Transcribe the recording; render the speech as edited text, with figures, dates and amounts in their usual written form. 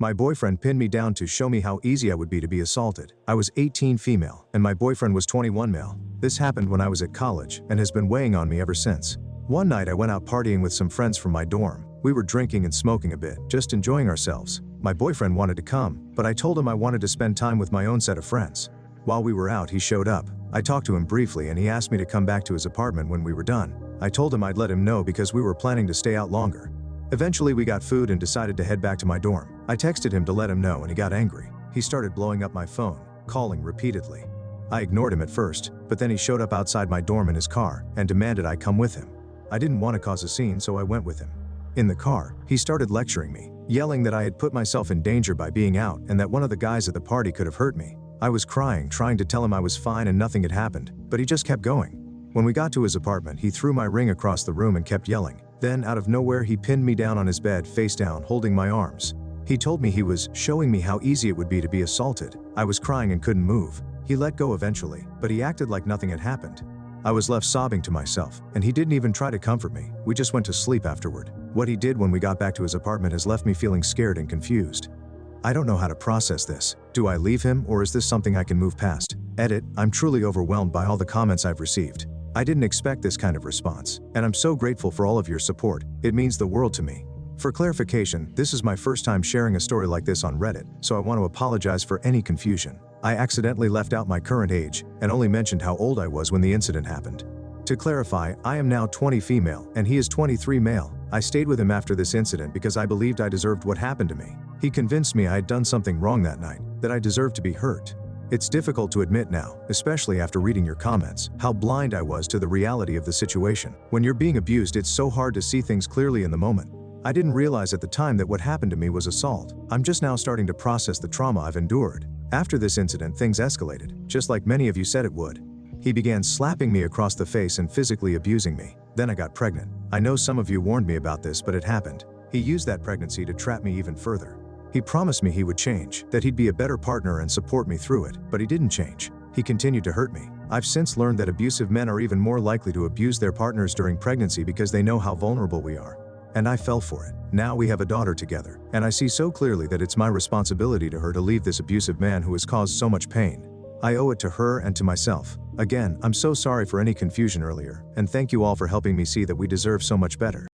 My boyfriend pinned me down to show me how easy I would be to be assaulted. I was 18 female, and my boyfriend was 21 male. This happened when I was at college and has been weighing on me ever since. One night I went out partying with some friends from my dorm. We were drinking and smoking a bit, just enjoying ourselves. My boyfriend wanted to come, but I told him I wanted to spend time with my own set of friends. While we were out, he showed up. I talked to him briefly and he asked me to come back to his apartment when we were done. I told him I'd let him know because we were planning to stay out longer. Eventually we got food and decided to head back to my dorm. I texted him to let him know and he got angry. He started blowing up my phone, calling repeatedly. I ignored him at first, but then he showed up outside my dorm in his car and demanded I come with him. I didn't want to cause a scene, so I went with him. In the car, he started lecturing me, yelling that I had put myself in danger by being out and that one of the guys at the party could have hurt me. I was crying, trying to tell him I was fine and nothing had happened, but he just kept going. When we got to his apartment, he threw my ring across the room and kept yelling. Then, out of nowhere, he pinned me down on his bed, face down, holding my arms. He told me he was showing me how easy it would be to be assaulted. I was crying and couldn't move. He let go eventually, but he acted like nothing had happened. I was left sobbing to myself, and he didn't even try to comfort me. We just went to sleep afterward. What he did when we got back to his apartment has left me feeling scared and confused. I don't know how to process this. Do I leave him, or is this something I can move past? Edit, I'm truly overwhelmed by all the comments I've received. I didn't expect this kind of response, and I'm so grateful for all of your support. It means the world to me. For clarification, this is my first time sharing a story like this on Reddit, so I want to apologize for any confusion. I accidentally left out my current age and only mentioned how old I was when the incident happened. To clarify, I am now 20 female and he is 23 male. I stayed with him after this incident because I believed I deserved what happened to me. He convinced me I had done something wrong that night, that I deserved to be hurt. It's difficult to admit now, especially after reading your comments, how blind I was to the reality of the situation. When you're being abused, it's so hard to see things clearly in the moment. I didn't realize at the time that what happened to me was assault. I'm just now starting to process the trauma I've endured. After this incident, things escalated, just like many of you said it would. He began slapping me across the face and physically abusing me. Then I got pregnant. I know some of you warned me about this, but it happened. He used that pregnancy to trap me even further. He promised me he would change, that he'd be a better partner and support me through it, but he didn't change. He continued to hurt me. I've since learned that abusive men are even more likely to abuse their partners during pregnancy because they know how vulnerable we are. And I fell for it. Now we have a daughter together, and I see so clearly that it's my responsibility to her to leave this abusive man who has caused so much pain. I owe it to her and to myself. Again, I'm so sorry for any confusion earlier, and thank you all for helping me see that we deserve so much better.